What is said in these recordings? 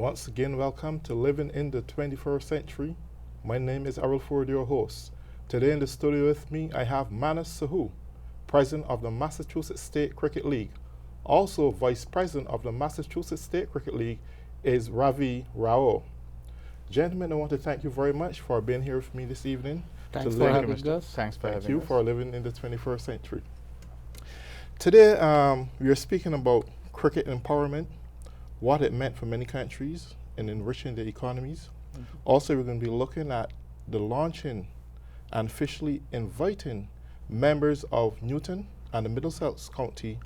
Once again, welcome to Living in the 21st Century. My name is Errol Ford, your host. Today in the studio with me, I have Manas Sahu, President of the Massachusetts State Cricket League. Also, Vice President of the Massachusetts State Cricket League is Ravi Rao. Gentlemen, I want to thank you very much for being here with me this evening. Thanks for having us. Thanks for having us. Thank you for living in the 21st century. Today, we are speaking about cricket empowerment, what it meant for many countries in enriching their economies. Also, we're going to be looking at the launching and officially inviting members of Newton and the Middlesex County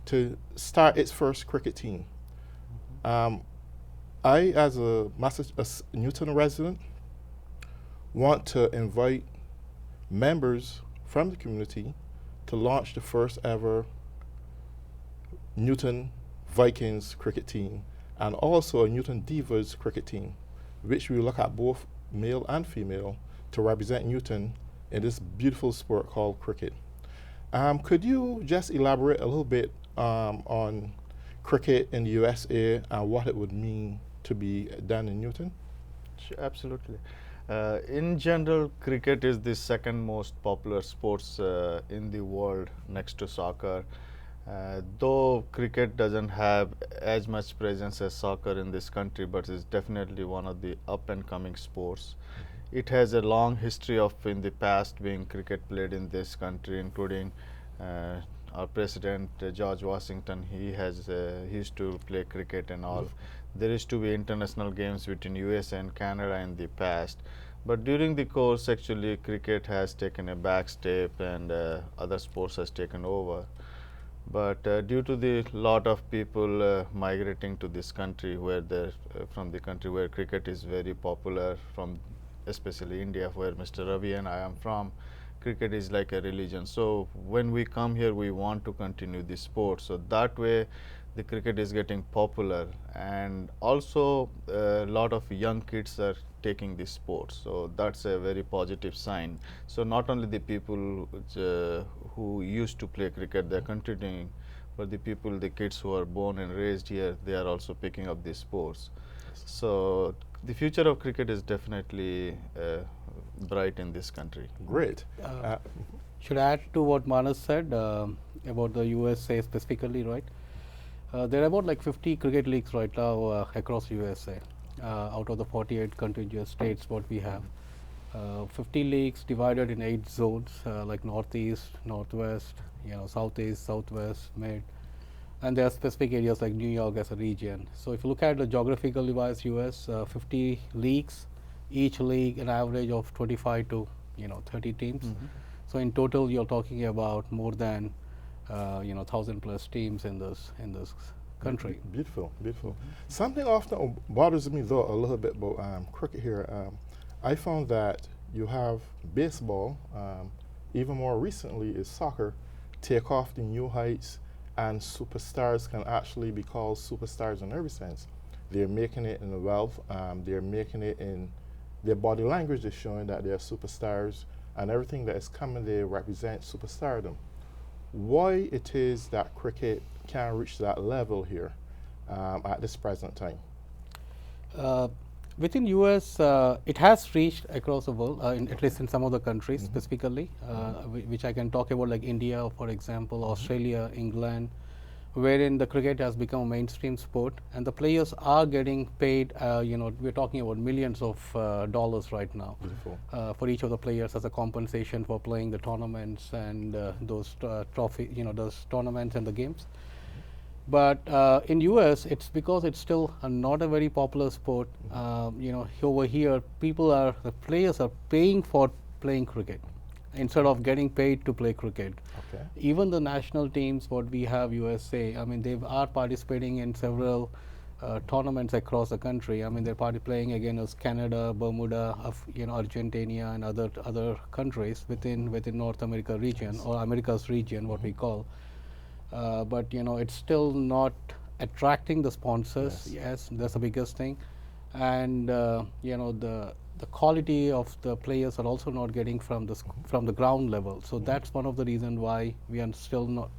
to start its first cricket team. I, as a Newton resident, want to invite members from the community to launch the first ever Newton Vikings cricket team and also a Newton Divas cricket team, which we look at both male and female to represent Newton in this beautiful sport called cricket. Could you just elaborate a little bit on cricket in the USA and what it would mean to be done in Newton? Sure, absolutely. In general, cricket is the second most popular sports in the world next to soccer. Though cricket doesn't have as much presence as soccer in this country, but is definitely one of the up and coming sports. It has a long history of in the past being cricket played in this country, including our president George Washington. He used to play cricket and all. There used to be international games between US and Canada in the past, but during the course actually cricket has taken a back step and other sports has taken over. But due to the lot of people migrating to this country where from the country where cricket is very popular, from especially India where Mr. Ravi and I am from, cricket is like a religion. So when we come here we want to continue this sport, so that way the cricket is getting popular, and also a lot of young kids are taking this sport, so that's a very positive sign. So not only the people who used to play cricket, they're continuing, but the kids who are born and raised here, they are also picking up these sports. So the future of cricket is definitely bright in this country. Great. Should I add to what Manas said about the USA specifically, right? There are about like 50 cricket leagues right now across USA. Out of the 48 contiguous states what we have. 50 leagues divided in 8 zones like Northeast, Northwest, Southeast, Southwest, Mid, and there are specific areas like New York as a region. So if you look at the geographically wise US, 50 leagues, each league an average of 25 to 30 teams. So in total you're talking about more than 1,000 plus teams in this country. Beautiful, beautiful. Something often bothers me though a little bit about cricket here. I found that you have baseball, even more recently is soccer, take off to new heights, and superstars can actually be called superstars in every sense. They're making it in the wealth, they're making it in their body language is showing that they're superstars, and everything that is coming there represents superstardom. Why it is that cricket can reach that level here at this present time? Within US, it has reached across the world, at least in some of the countries specifically, which I can talk about like India, for example, Australia, England, wherein the cricket has become a mainstream sport and the players are getting paid, we're talking about millions of dollars right now for each of the players as a compensation for playing the tournaments and those those tournaments and the games. But in US, it's because it's still not a very popular sport. Over here, the players are paying for playing cricket instead of getting paid to play cricket. Okay. Even the national teams, what we have USA, I mean, they are participating in several tournaments across the country. I mean, they're playing against Canada, Bermuda, Argentina, and other countries within North America region or America's region, what we call. But it's still not attracting the sponsors. Yes, that's the biggest thing, and the quality of the players are also not getting from the ground level. So that's one of the reasons why we are still not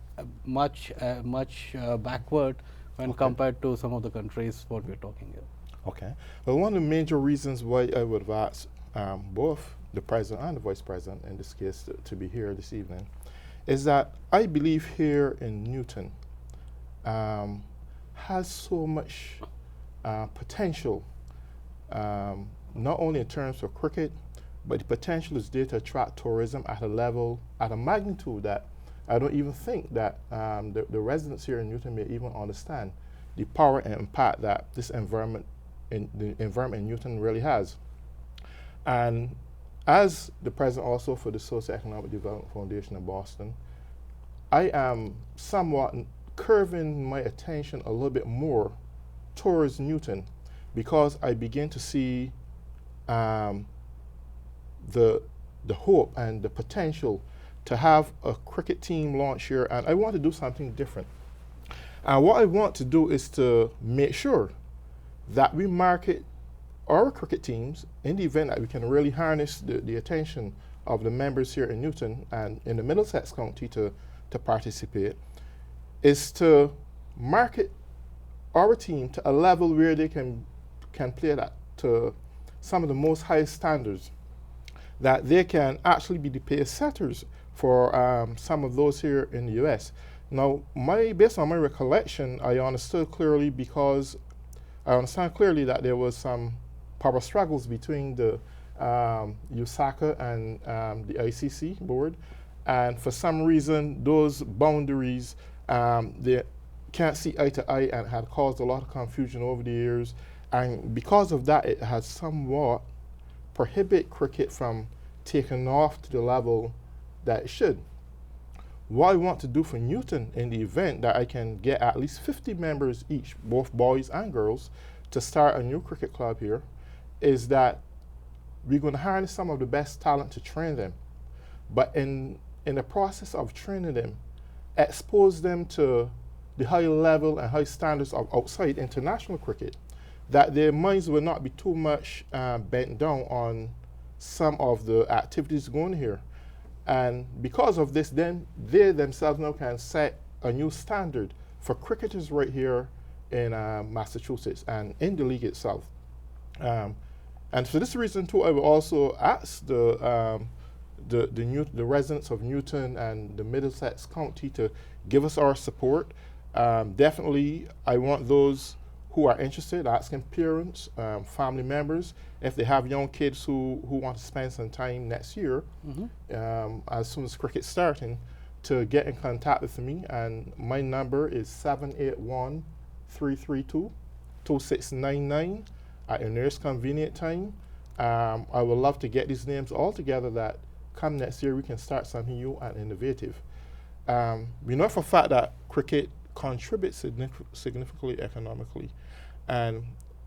much backward when compared to some of the countries what we're talking here. Okay. Well, one of the major reasons why I would have asked both the president and the vice president, in this case, to be here this evening, is that I believe here in Newton has so much potential, not only in terms of cricket, but the potential is there to attract tourism at a level, at a magnitude that I don't even think that the residents here in Newton may even understand the power and impact that this environment, the environment in Newton really has. And as the president also for the Socioeconomic Development Foundation of Boston, I am somewhat curving my attention a little bit more towards Newton because I begin to see the hope and the potential to have a cricket team launch here, and I want to do something different. And what I want to do is to make sure that we market our cricket teams in the event that we can really harness the attention of the members here in Newton and in the Middlesex County to participate, is to market our team to a level where they can play that to some of the most highest standards, that they can actually be the pace setters for some of those here in the US. Now, based on my recollection, I understand clearly that there was some power struggles between the USACA and the ICC board, and for some reason those boundaries they can't see eye to eye and had caused a lot of confusion over the years, and because of that it has somewhat prohibited cricket from taking off to the level that it should. What I want to do for Newton in the event that I can get at least 50 members each, both boys and girls, to start a new cricket club here, is that we're going to harness some of the best talent to train them. But in the process of training them, expose them to the high level and high standards of outside international cricket, that their minds will not be too much bent down on some of the activities going here. And because of this, then they themselves now can set a new standard for cricketers right here in Massachusetts and in the league itself. And for this reason too, I will also ask the residents of Newton and the Middlesex County to give us our support. Definitely, I want those who are interested, asking parents, family members, if they have young kids who want to spend some time next year, as soon as cricket's starting, to get in contact with me. And my number is 781-332-2699 at your nearest convenient time. I would love to get these names all together that come next year we can start something new and innovative. We know for a fact that cricket contributes significantly economically. And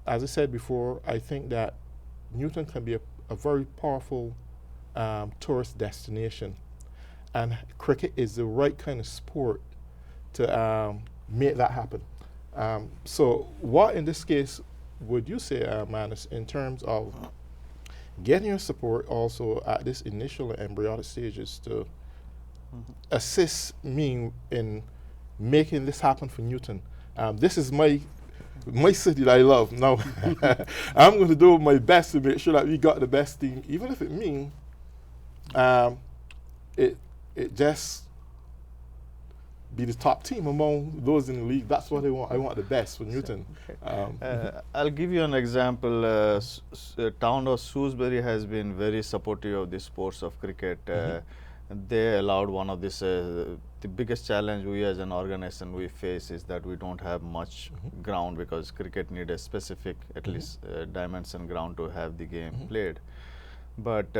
as I said before, I think that Newton can be a very powerful tourist destination. And cricket is the right kind of sport to make that happen. So what in this case would you say, Manus, in terms of getting your support also at this initial and embryonic stages to assist me in making this happen for Newton? This is my city that I love. Now, I'm going to do my best to make sure that we got the best team, even if it means it just be the top team among those in the league. That's what I want. I want the best for Newton. I'll give you an example. Town of Shrewsbury has been very supportive of the sports of cricket. They allowed one of this. The biggest challenge we as an organization we face is that we don't have much ground, because cricket need a specific, at least dimension ground to have the game played. But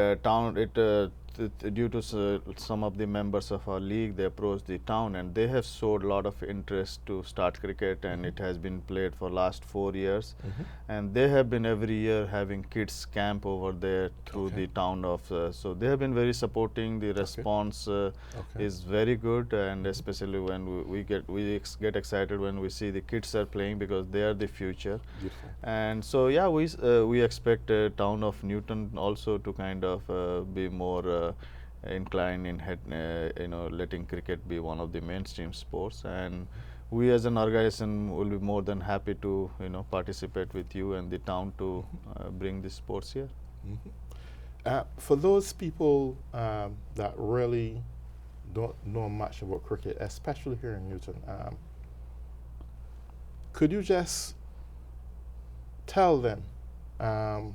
due to some of the members of our league, they approached the town and they have showed a lot of interest to start cricket, and it has been played for last 4 years. And they have been every year having kids camp over there through the town of, so they have been very supporting. The response is very good, and especially when we get excited when we see the kids are playing, because they are the future. Beautiful. And so yeah, we expect town of Newton also to kind of be more inclined in letting cricket be one of the mainstream sports. And we as an organization will be more than happy to participate with you and the town to bring these sports here. For those people that really don't know much about cricket, especially here in Newton, could you just tell them how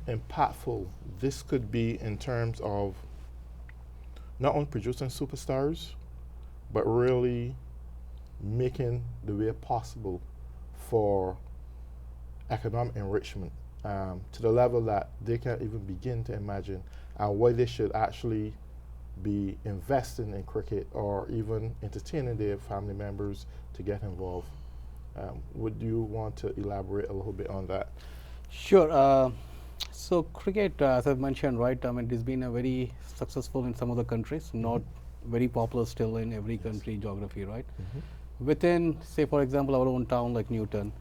impactful this could be in terms of not only producing superstars, but really making the way possible for economic enrichment to the level that they can't even begin to imagine, and why they should actually be investing in cricket or even entertaining their family members to get involved. Would you want to elaborate a little bit on that? Sure. So cricket, as I've mentioned, right, I mean, it has been a very successful in some of the countries, not very popular still in every country geography, right? Within, say, for example, our own town like Newton,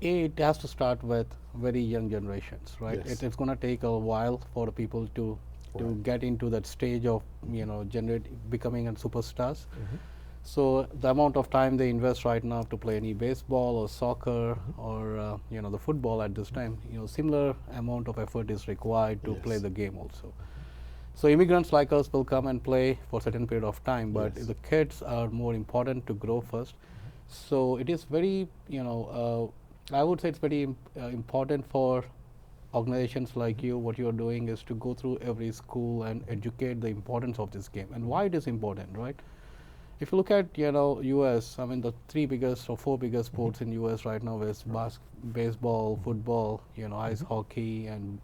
it has to start with very young generations, right? Yes. It's going to take a while for people to get into that stage of becoming a superstars. So the amount of time they invest right now to play any baseball or soccer or the football at this time, similar amount of effort is required to play the game also. So immigrants like us will come and play for a certain period of time, but the kids are more important to grow first. So it is very, I would say it's very important for organizations like you. What you are doing is to go through every school and educate the importance of this game and why it is important, right? If you look at US, I mean the 3 biggest or 4 biggest sports in US right now is baseball, football, ice hockey and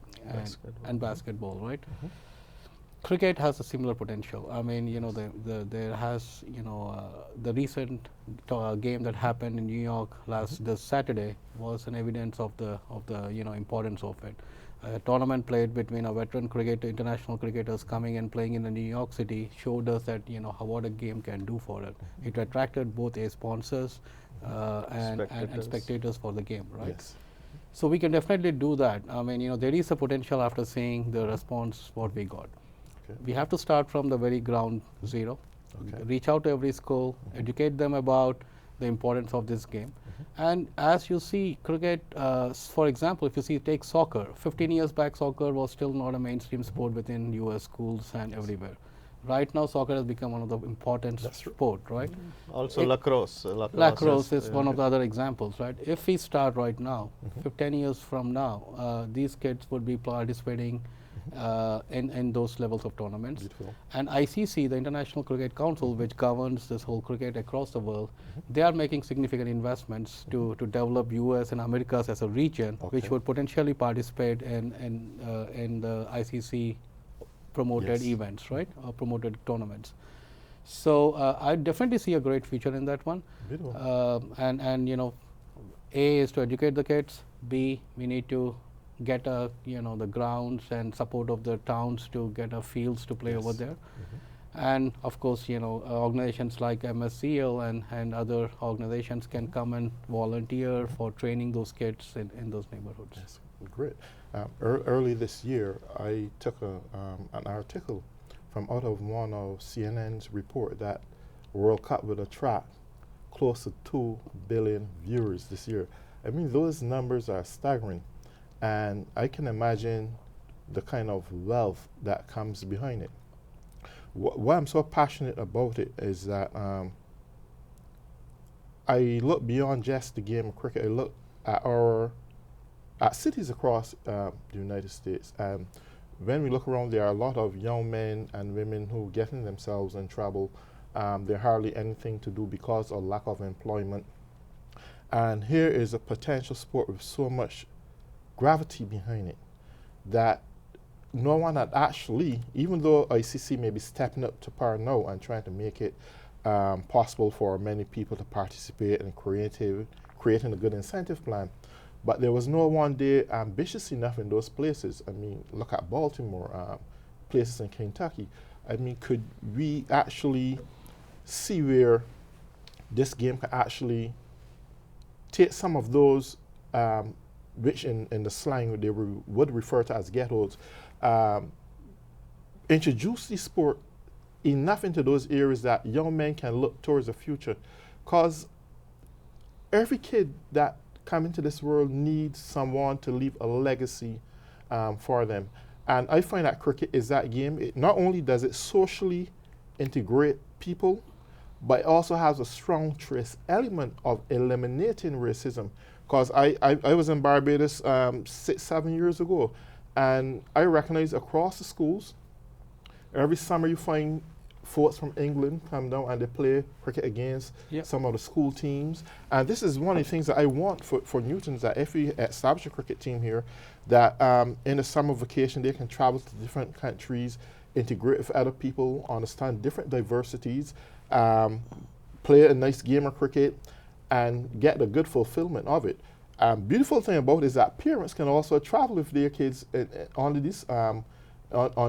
basketball, right? Cricket has a similar potential. I mean, there has the recent game that happened in New York this Saturday was an evidence of the importance of it. A tournament played between a veteran international cricketers coming and playing in the New York City showed us that what a game can do for it. It attracted both sponsors and spectators for the game, right? Yes. So we can definitely do that. I mean, there is a potential after seeing the response what we got. We have to start from the very ground zero, reach out to every school, educate them about the importance of this game. And as you see, cricket, for example, if you take soccer, 15 years back, soccer was still not a mainstream sport within US schools and everywhere. Right now, soccer has become one of the important sport, right? Also lacrosse. Lacrosse is one of the other examples, right? If we start right now, 10 years from now, these kids would be participating in those levels of tournaments. Beautiful. And ICC, the International Cricket Council, which governs this whole cricket across the world, they are making significant investments to develop US and Americas as a region, which would potentially participate in the ICC promoted events, right, or promoted tournaments. So I definitely see a great future in that one. And A is to educate the kids. B, we need to get the grounds and support of the towns to get fields to play over there. And of course, organizations like MSCL and other organizations can come and volunteer for training those kids in those neighborhoods. Yes, great. Early this year, I took an article from out of one of CNN's report that World Cup will attract close to 2 billion viewers this year. I mean, those numbers are staggering. And I can imagine the kind of wealth that comes behind it. Why I'm so passionate about it is that I look beyond just the game of cricket. I look at cities across the United States. And when we look around, there are a lot of young men and women who are getting themselves in trouble. There's hardly anything to do because of lack of employment. And here is a potential sport with so much gravity behind it that no one had actually, even though ICC may be stepping up to par now and trying to make it possible for many people to participate and creating a good incentive plan, but there was no one there ambitious enough in those places. I mean, look at Baltimore, places in Kentucky. I mean, could we actually see where this game can actually take some of those which in the slang they would refer to as ghettos, introduce the sport enough into those areas that young men can look towards the future. Because every kid that come into this world needs someone to leave a legacy for them. And I find that cricket is that game. It not only does it socially integrate people, but it also has a strong trace element of eliminating racism. Because I was in Barbados 6-7 years ago, and I recognize across the schools, every summer you find folks from England come down and they play cricket against some of the school teams. And this is one of the things that I want for Newtons, that if we establish a cricket team here, that in the summer vacation they can travel to different countries, integrate with other people, understand different diversities, play a nice game of cricket, and get the good fulfillment of it. Beautiful thing about it is that parents can also travel with their kids on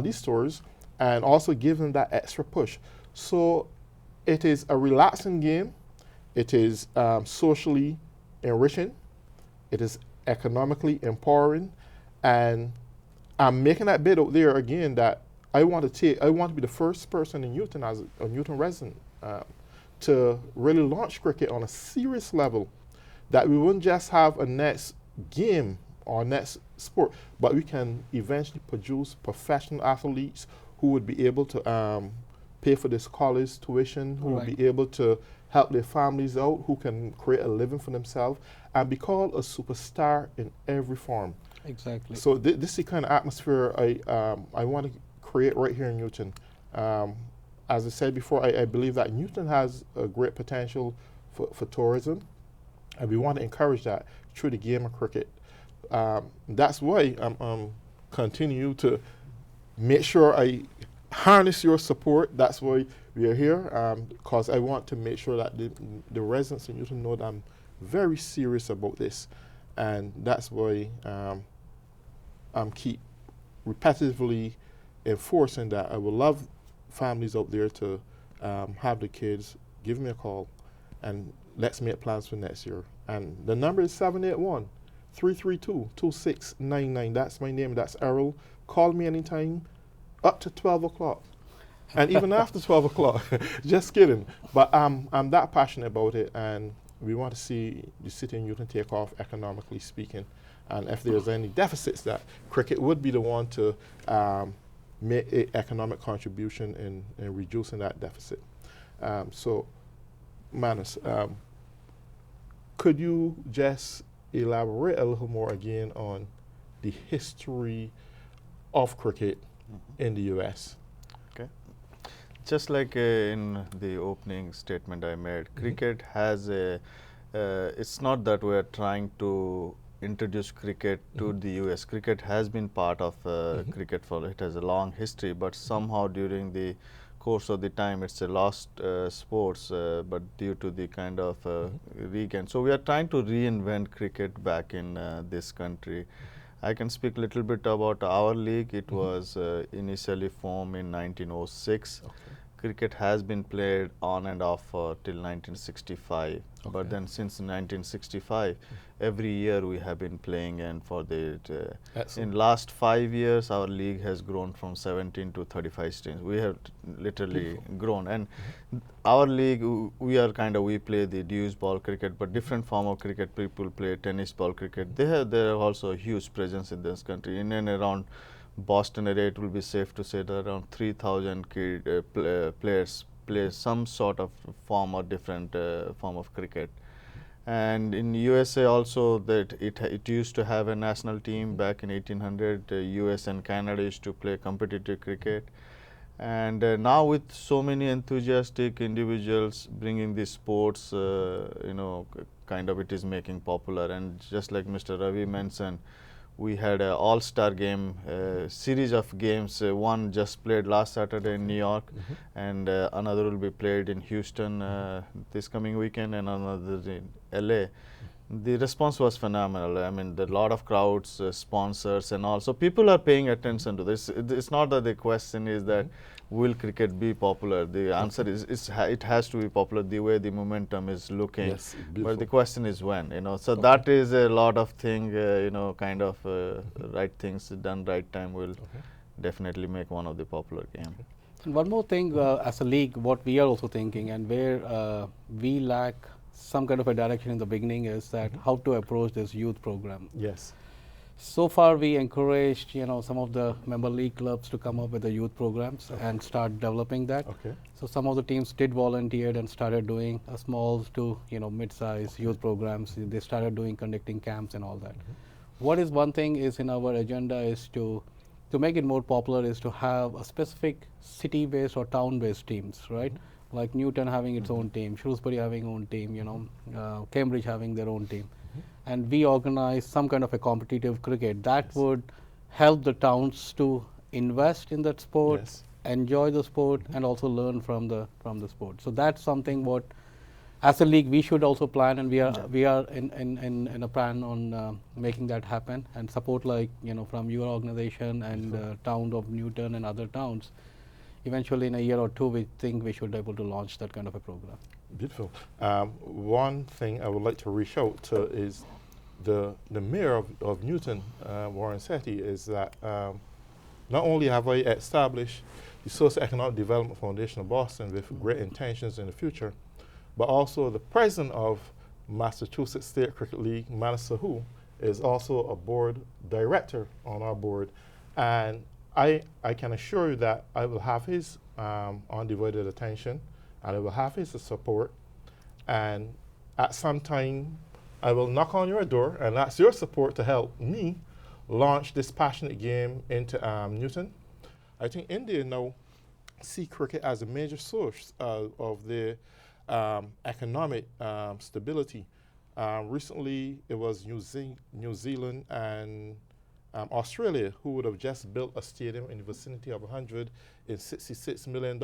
these tours, and also give them that extra push. So it is a relaxing game, it is socially enriching, it is economically empowering, and I'm making that bid out there again that I want to be the first person in Newton, as a Newton resident, to really launch cricket on a serious level, that we wouldn't just have a next game or next sport, but we can eventually produce professional athletes who would be able to pay for this college tuition, who would be able to help their families out, who can create a living for themselves, and be called a superstar in every form. Exactly. So this is the kind of atmosphere I want to create right here in Newton. As I said before, I believe that Newton has a great potential for tourism, and we want to encourage that through the game of cricket. That's why I'm continue to make sure I harness your support. That's why we are here, because I want to make sure that the residents in Newton know that I'm very serious about this, and that's why I'm keep repetitively enforcing that. I would love families out there to have the kids give me a call, and let's make plans for next year. And the number is 781-332-2699. That's my name. That's Errol. Call me anytime up to 12 o'clock. And even after 12 o'clock. Just kidding. But I'm that passionate about it, and we want to see the city of Newton take off economically speaking. And if there's any deficits, that cricket would be the one to make an economic contribution in reducing that deficit. So, Manus, could you just elaborate a little more again on the history of cricket in the U.S.? Okay. Just like in the opening statement I made, cricket has it's not that we're trying to introduce cricket to the U.S. Cricket has been part of cricket it has a long history, but somehow during the course of the time it's a lost sports, but due to the kind of regain. So we are trying to reinvent cricket back in this country. I can speak a little bit about our league. It was initially formed in 1906. Okay. Cricket has been played on and off till 1965. Okay. But then since 1965, every year we have been playing, and for the in last 5 years our league has grown from 17 to 35 teams. We have literally grown, and our league, we play the deuce ball cricket, but different form of cricket. People play tennis ball cricket. They have also a huge presence in this country. In and around Boston area, it will be safe to say that around 3,000 players play some sort of form or different form of cricket. And in USA also, that it used to have a national team back in 1800. US and Canada used to play competitive cricket. And now with so many enthusiastic individuals bringing these sports, kind of it is making popular. And just like Mr. Ravi mentioned, we had an all-star game, series of games. One just played last Saturday in New York, and another will be played in Houston this coming weekend, and another in LA. The response was phenomenal. I mean, there are a lot of crowds, sponsors, and all. So people are paying attention to this. It's not that the question is that will cricket be popular. The answer is it has to be popular the way the momentum is looking. Yes, but the question is when. So that is a lot of thing. Kind of right things done right time will definitely make one of the popular game. And one more thing, as a league, what we are also thinking, and where we lack some kind of a direction in the beginning, is that how to approach this youth program. Yes. So far, we encouraged some of the member league clubs to come up with the youth programs and start developing that. Okay. So some of the teams did volunteer and started doing a small to mid-size youth programs. They started doing conducting camps and all that. What is one thing is in our agenda is to make it more popular is to have a specific city-based or town-based teams, right? Like Newton having its own team, Shrewsbury having own team, Cambridge having their own team. And we organize some kind of a competitive cricket that would help the towns to invest in that sport, Yes. enjoy the sport, and also learn from the sport. So that's something what, as a league, we should also plan, and we are in a plan on making that happen, and support from your organization and town of Newton and other towns. Eventually, in a year or two, we think we should be able to launch that kind of a program. Beautiful. One thing I would like to reach out to is the mayor of Newton, Warren Sethi, is that not only have I established the Socioeconomic Development Foundation of Boston with great intentions in the future, but also the president of Massachusetts State Cricket League, Manas Sahu, is also a board director on our board. And I can assure you that I will have his undivided attention, and I will have his support. And at some time, I will knock on your door and ask your support to help me launch this passionate game into Newton. I think India now see cricket as a major source of their economic stability. Recently, it was New Zealand and Australia who would have just built a stadium in the vicinity of $166 million.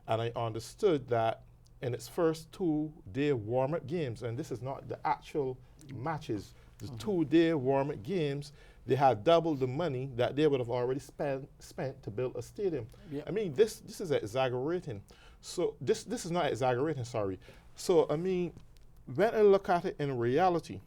And I understood that in its first 2-day warm-up games, and this is not the actual matches, the 2-day warm-up games, they had double the money that they would have already spent to build a stadium. Yeah. I mean, this is exaggerating. So this is not exaggerating, sorry. So, I mean, when I look at it in reality,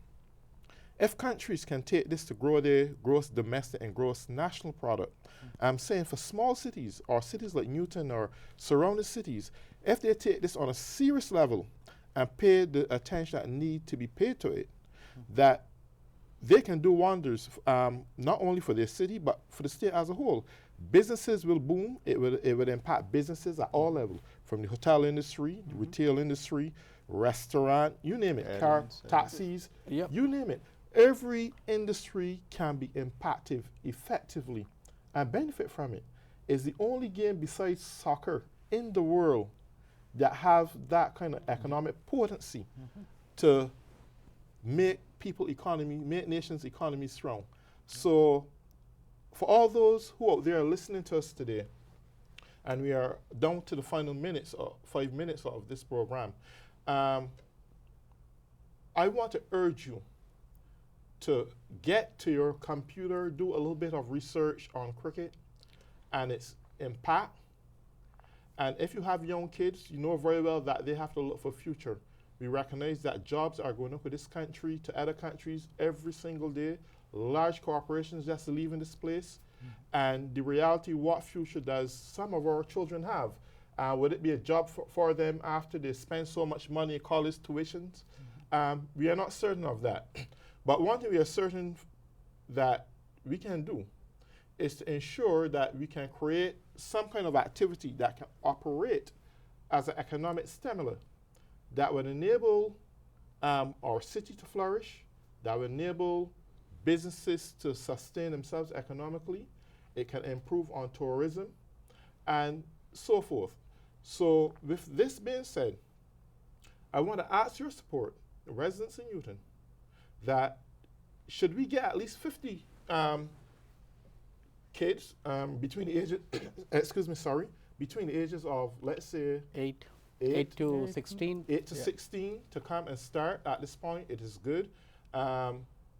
if countries can take this to grow their gross domestic and gross national product, I'm saying for small cities or cities like Newton or surrounding cities, if they take this on a serious level and pay the attention that need to be paid to it, that they can do wonders, not only for their city, but for the state as a whole. Businesses will boom. It would impact businesses at all levels, from the hotel industry, the retail industry, restaurant, you name it, car, taxis, you name it. Every industry can be impacted effectively and benefit from it. It's the only game besides soccer in the world that have that kind of economic potency to make make nations' economies strong. So for all those who out there are listening to us today, and we are down to the final minutes or 5 minutes of this program, I want to urge you to get to your computer, do a little bit of research on cricket and its impact. And if you have young kids, you know very well that they have to look for future. We recognize that jobs are going up in this country to other countries every single day. Large corporations just leaving this place. And the reality, what future does some of our children have? Would it be a job for them after they spend so much money in college tuitions? We are not certain of that. But one thing we are certain that we can do is to ensure that we can create some kind of activity that can operate as an economic stimulus that would enable our city to flourish, that would enable businesses to sustain themselves economically. It can improve on tourism and so forth. So with this being said, I want to ask your support, the residents in Newton, that should we get at least 50 kids between the ages, between the ages of, let's say, 8 to 16. 8 to 16 to come and start at this point, it is good.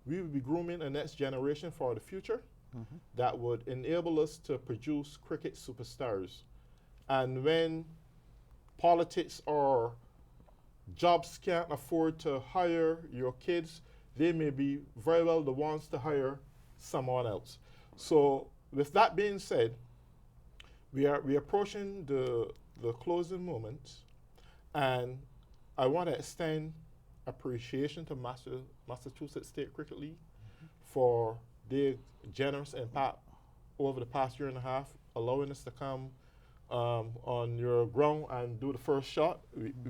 We will be grooming a next generation for the future that would enable us to produce cricket superstars. And when politics or jobs can't afford to hire your kids, they may be very well the ones to hire someone else. So with that being said, we approaching the closing moments, and I want to extend appreciation to Massachusetts State Cricket League for their generous impact over the past year and a half, allowing us to come on your ground and do the first shot.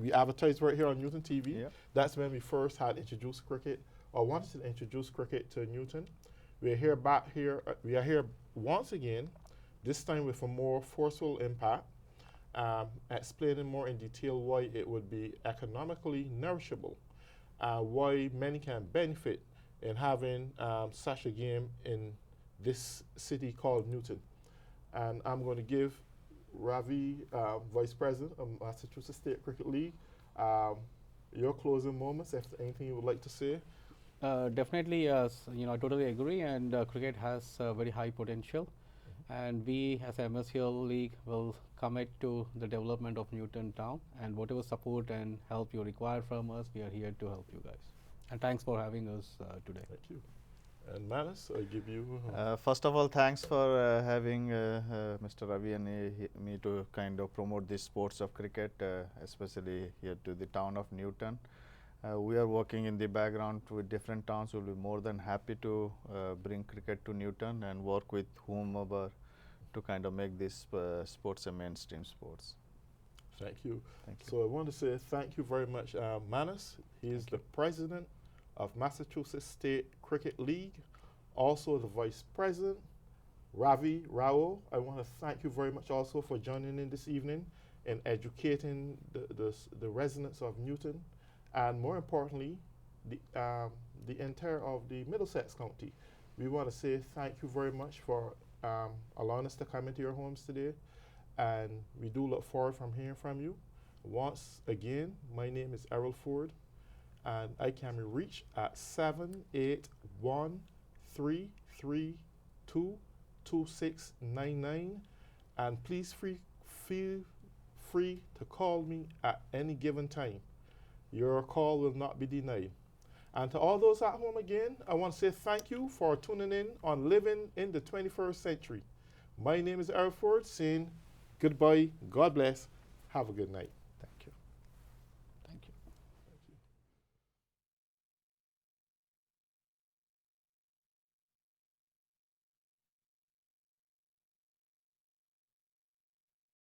We advertised right here on Newton TV. Yep. That's when we first had introduced cricket, or wanted to introduce cricket to Newton. We are here once again, this time with a more forceful impact, explaining more in detail why it would be economically nourishable, why many can benefit in having such a game in this city called Newton. And I'm going to give Ravi, Vice President of Massachusetts State Cricket League, your closing moments, if anything you would like to say. Definitely, yes, I totally agree, and cricket has very high potential. And we, as MSCL League, will commit to the development of Newton Town, and whatever support and help you require from us, we are here to help you guys. And thanks for having us today. Thank you. And Manas, I give you. First of all, thanks for having Mr. Ravi and me to kind of promote the sports of cricket, especially here to the town of Newton. We are working in the background with different towns. We'll be more than happy to bring cricket to Newton and work with whomever to kind of make this sports a mainstream sports. Thank you. Thank you. So I want to say thank you very much, Manas. He is the president of Massachusetts State Cricket League, also the vice president. Ravi Rao, I want to thank you very much also for joining in this evening and educating the residents of Newton, and more importantly, the entire of the Middlesex County. We want to say thank you very much for allowing us to come into your homes today, and we do look forward from hearing from you. Once again, my name is Errol Ford, and I can be reached at 781-332-2699, and please feel free to call me at any given time. Your call will not be denied. And to all those at home again, I want to say thank you for tuning in on Living in the 21st Century. My name is Errol Ford, saying goodbye, God bless, have a good night.